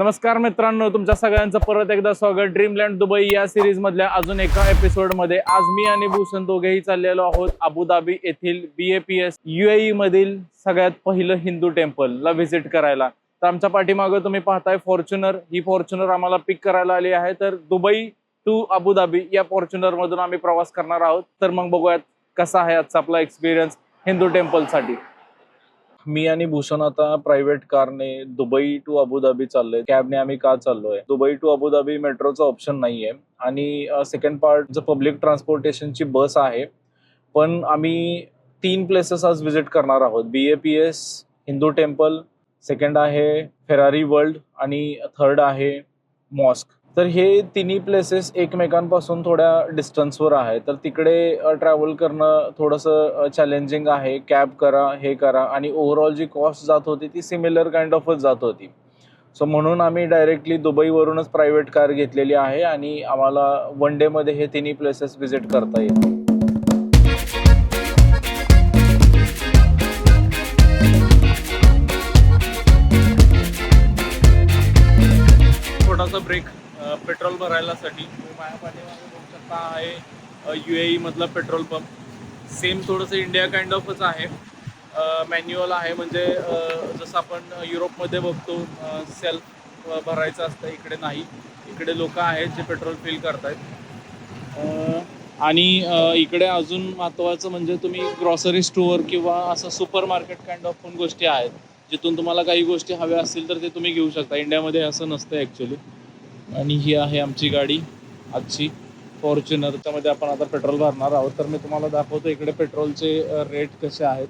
नमस्कार मित्रांनो, तुमच्या सगळ्यांचं परत एकदा स्वागत ड्रीमलँड दुबई या सिरीज मधल्या अजून एका एपिसोड मध्ये। आज मी आणि भूषण दोघेही चाललेलो आहोत अबुधाबी येथील BAPS UAE मधील सगळ्यात पहिलं हिंदू टेम्पल ला व्हिजिट करायला। तर आमच्या पाठीमागे तुम्ही पाहताय फॉर्च्युनर, ही फॉर्च्युनर आम्हाला पिक करायला आली आहे। तर दुबई टू अबुधाबी या फॉर्च्युनर मधून आम्ही प्रवास करणार आहोत। तर मग बघूयात कसा आहे आजचा आपला एक्सपिरियन्स हिंदू टेम्पल साठी। मी आणि भूषण आता प्रायव्हेट कारने दुबई टू अबुधाबी चाललोय। कॅबने आम्ही का चाललोय? दुबई टू अबुधाबी मेट्रोचा ऑप्शन नाहीये आणि सेकंड पार्ट पब्लिक ट्रान्सपोर्टेशनची बस आहे। पण आम्ही 3 प्लेसेस आज व्हिजिट करणार आहोत। BAPS हिंदू टेम्पल, सेकंड आहे फेरारी वर्ल्ड आणि थर्ड आहे मॉस्क। तर हे तिन्ही प्लेसेस एकमेकांपासून थोड्या डिस्टन्सवर आहे। तर तिकडे ट्रॅव्हल करणं थोडंसं चॅलेंजिंग आहे। कॅब करा, हे करा, आणि ओव्हरऑल जी कॉस्ट जात होती ती सिमिलर काइंड ऑफच जात होती। सो म्हणून आम्ही डायरेक्टली दुबईवरूनच प्रायव्हेट कार घेतलेली आहे आणि आम्हाला वन डे मध्ये हे तिन्ही प्लेसेस व्हिजिट करता येतील। थोडासा ब्रेक पेट्रोल भरायलासाठी। माझ्या पाठीमागे बघू शकता आहे UAE मधला पेट्रोल पंप। सेम थोडंसं इंडिया काइंड ऑफच आहे। मॅन्युअल आहे, म्हणजे जसं आपण युरोपमध्ये बघतो सेल्फ भरायचं असतं, इकडे नाही। इकडे लोक आहेत जे पेट्रोल फिल करतायत। आणि इकडे अजून महत्त्वाचं म्हणजे तुम्ही ग्रॉसरी स्टोअर किंवा असं सुपर मार्केट काइंड ऑफ पण गोष्टी आहेत, जिथून तुम्हाला काही गोष्टी हव्या असतील तर ते तुम्ही घेऊ शकता। इंडियामध्ये असं नसतं ॲक्च्युली। आणि ही आहे आमची गाडी आजची फॉर्च्युनर, त्यामध्ये आपण आता पेट्रोल भरणार आहोत। तर मी तुम्हाला दाखवतो इकडे पेट्रोलचे रेट कसे आहेत।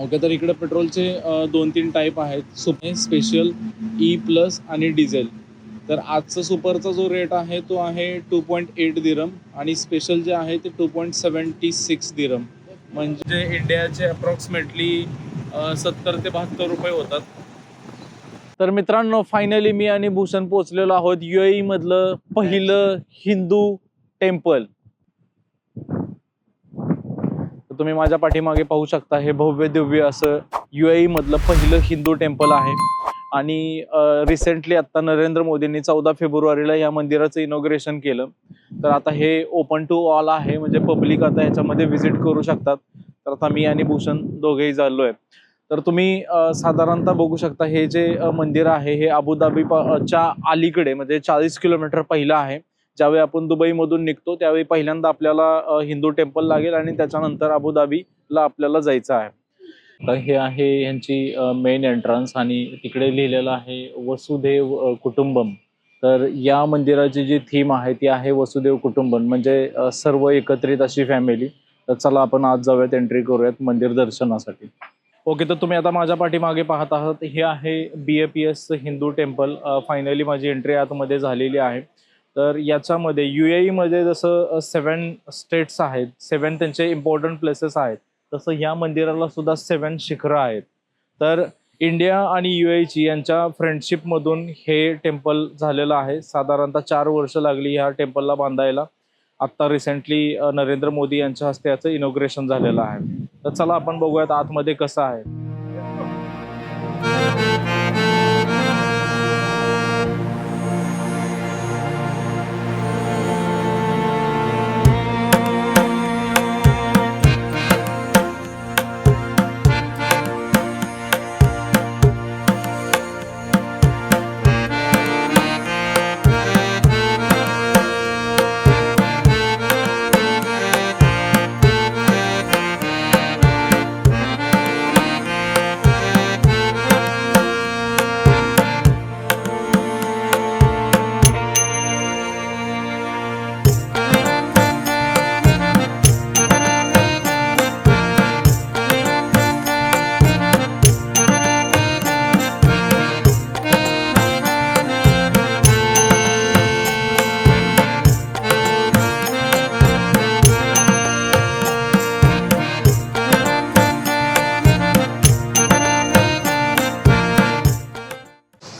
ओके, तर इकडे पेट्रोलचे 2-3 टाईप आहेत, सुपर, स्पेशल, E+ आणि डिझेल। तर आजचा सुपरचा जो रेट आहे तो आहे 2.8 दिरम आणि स्पेशल जे आहे ते 2.76 दिरम, म्हणजे इंडियाचे अप्रॉक्सिमेटली 70 ते 72 रुपये होतात। तर मित्रांनो, फायनली मी आणि भूषण पोहोचलेलो आहोत UAE मधलं पहिलं हिंदू टेम्पल। तुम्ही माझ्या पाठीमागे पाहू शकता, हे भव्य दिव्य असं UAE मधलं पहिलं हिंदू टेम्पल आहे। आणि रिसेंटली आता नरेंद्र मोदींनी 14 फेब्रुवारीला या मंदिराचं इनॉग्रेशन केलं। तर आता हे ओपन टू ऑल आहे, म्हणजे पब्लिक आता ह्याच्यामध्ये व्हिजिट करू शकतात। तर आता मी आणि भूषण दोघेही चाललोय। तर तुम्ही साधारणतः बघू शकता, हे जे मंदिर आहे हे अबुधाबीच्या अलीकडे, म्हणजे 40 किलोमीटर पहिलं आहे। ज्यावेळी आपण दुबईमधून निघतो त्यावेळी पहिल्यांदा आपल्याला हिंदू टेम्पल लागेल आणि त्याच्यानंतर अबुधाबीला आपल्याला जायचं आहे। तर हे आहे यांची मेन एंट्रन्स आणि तिकडे लिहिलेलं आहे वसुधैव कुटुंबम। तर या मंदिराची जी थीम आहे ती आहे वसुधैव कुटुंबम, म्हणजे सर्व एकत्रित अशी फॅमिली। तर चला आपण आज जाऊयात, एंट्री करूयात मंदिर दर्शनासाठी। ओके, तर तुम्ही आता माझ्या पाठीमागे पाहत आहात, हे आहे BAPS हिंदू टेम्पल। फायनली माझी एंट्री आतमध्ये झालेली आहे। तर याच्यामध्ये UAE मध्ये जसं 7 स्टेट्स आहेत, 7 त्यांचे इम्पॉर्टंट प्लेसेस आहेत, तसं या मंदिराला सुद्धा 7 शिखरं आहेत। तर इंडिया आणि UAE यांच्या फ्रेंडशिपमधून हे टेम्पल झालेलं आहे। साधारणतः 4 वर्ष लागली ह्या टेम्पलला बांधायला। आत्ता रिसेंटली नरेंद्र मोदी यांच्या हस्ते याचं इनॉग्रेशन झालेलं आहे। तर चला आपण बघूयात आतमध्ये कसं आहे।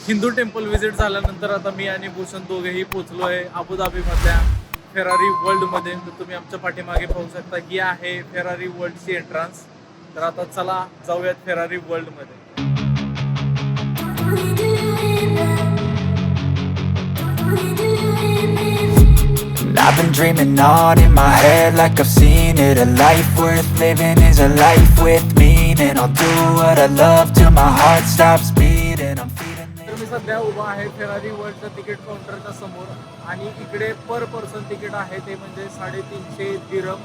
हिंदू टेम्पल व्हिजिट झाल्यानंतर आता मी आणि भूषण दोघेही पोहोचलोय अबुधाबी मधल्या फेरारी वर्ल्ड मध्ये। तर तुम्ही आमच्या पाठीमागे पाहू शकता, ही आहे फेरारी वर्ल्डची एंट्रन्स। तर आता चला जाऊयात फेरारी वर्ल्ड मध्ये। And I've been dreaming on in my head like I've seen it. A life worth living is a life with meaning. I'll do what I love till my heart stops beating. I'm feeding तर मी सध्या उभा आहे Ferrari वर्ल्डच्या ticket काउंटरच्या समोर आणि इकडे पर person ticket आहे ते म्हणजे 350 दिरम,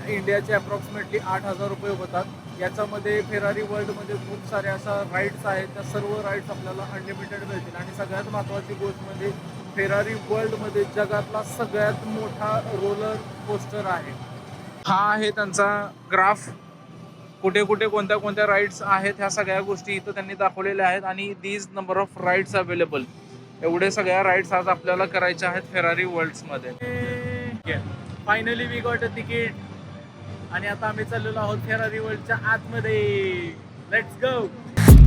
इंडियाचे अप्रॉक्सिमेटली 8,000 रुपये होतात. याच्यामध्ये फेरारी वर्ल्डमध्ये खूप साऱ्या अशा राईड्स आहेत, त्या सर्व राईड्स आपल्याला अनलिमिटेड मिळतील. आणि सगळ्यात महत्त्वाची गोष्ट म्हणजे फेरारी वर्ल्डमध्ये जगातला सगळ्यात मोठा रोलर कोस्टर आहे. हा आहे त्यांचा ग्राफ, कुठे कुठे कोणत्या कोणत्या राईड्स आहेत ह्या सगळ्या गोष्टी इथं त्यांनी दाखवलेल्या आहेत. आणि these number of rides available, एवढे सगळ्या राईड्स आज आपल्याला करायच्या आहेत फेरारी वर्ल्ड्समध्ये. Finally we got a ticket आणि आता आम्ही चाललेलो आहोत फेरारी वर्ल्डच्या आतमध्ये. Let's go.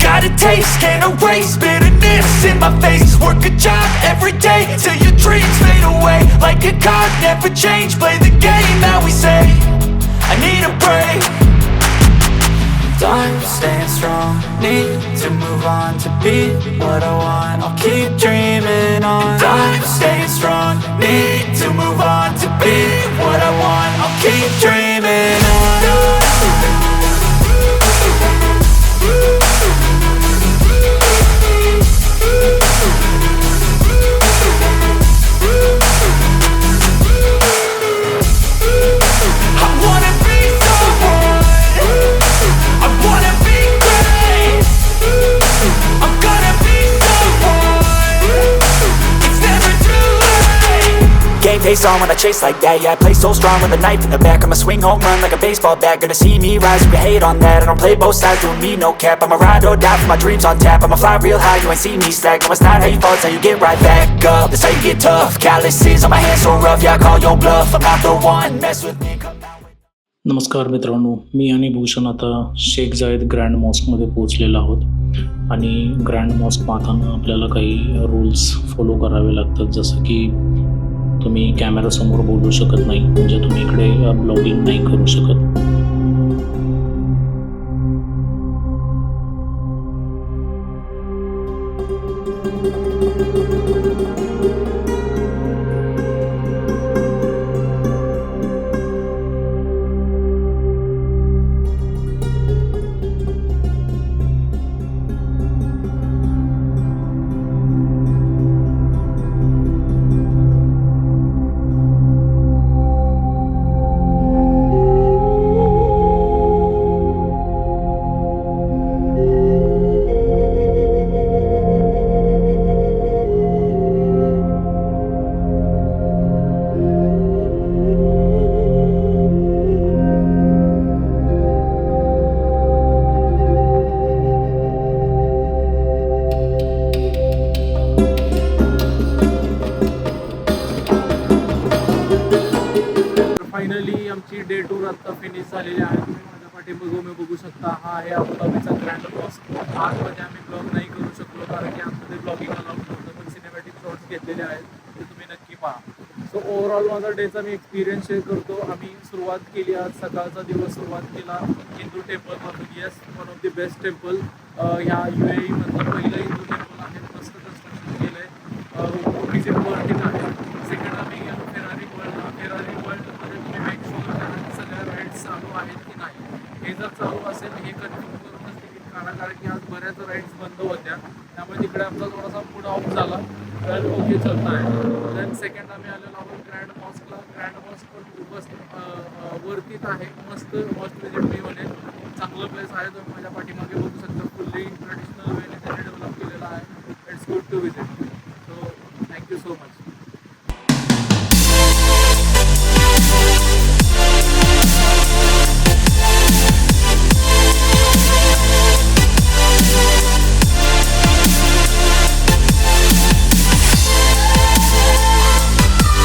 Got a taste, can't erase bitterness in my face. Work a job every day till your dreams fade away. Like a card, never change, play the game that we say. I need a break. I'm staying strong, need to move on to be what I want. I'll keep dreaming on. I'm staying strong, need to move on to be what I want. I'll keep dreaming on. Face on when I chase like that. Yeah, I play so strong with a knife in the back. I'ma swing home run like a baseball bat. Gonna see me rise if you hate on that. I don't play both sides, doing me no cap. I'ma ride or die for my dreams on tap. I'ma fly real high, you ain't see me slack. No, it's not how you fall, it's how you get right back up. That's how you get tough. Calluses on my hands so rough, yeah, I call your bluff. I'm not the one, mess with me, come down. नमस्कार मित्रांनो, मी आणि भूषण आता शेख जायद grand मॉस्कमध्ये पोहोचलेलो आहोत. आणि grand mask पाहताना आपल्याला काही रूल्स फॉलो करावे लागतात. जसं की तुम्ही कॅमेरासमोर बोलू शकत नाही, म्हणजे तुम्ही इकडे ब्लॉगिंग नाही करू शकत. फायनली आमची डे टूर आता फिनिश झालेली आहे. तुम्ही माझ्या पाठीमागे बघू शकता, हा आहे अबुधाबीचा ग्रँड मॉस्क. आतमध्ये आम्ही ब्लॉग नाही करू शकलो कारण की आतमध्ये ब्लॉगिंग अलाउड नव्हतं, पण सिनेमॅटिक शॉट्स घेतलेले आहेत ते तुम्ही नक्की पहा. सो ओव्हरऑल माझा डेचा मी एक्सपिरियन्स शेअर करतो. आम्ही सुरुवात केली, आज सकाळचा दिवस सुरुवात केला हिंदू टेम्पलमधून. Yes, one of the best temple ह्या UAE मधलं पहिलं हिंदू टेम्पल आहे. मस्त कन्स्ट्रक्शन केलं आहे, विजिट वर्ल्ड आहे. सेकंड आम्ही गेलो फेरारी वर्ल्डला. फेरारी वर्ल्डमध्ये तुम्ही मेक शुअर करा की सगळ्या राईड्स चालू आहेत की नाही. हे जर चालू असेल हे कन्फर्म करूनच तिकीट काढा, कारण की आज बऱ्याच राईड्स बंद होत्या, त्यामुळे तिकडे आमचा थोडासा मूड ऑफ झाला. तर ओके चलता आहे. देन सेकंड आम्ही आलेलो आहोत ग्रँड मॉस्कला. ग्रँड मॉस्क पण खूपच वरतीच आहे, मस्त विजिट मी म्हणेन. चांगलं प्लेस आहे, तुम्ही माझ्या पाठीमागे बघू शकता. फुल्ली ट्रेडिशनल वेने त्याने डेव्हलप केलेला आहे. It's good to visit. So thank you so much.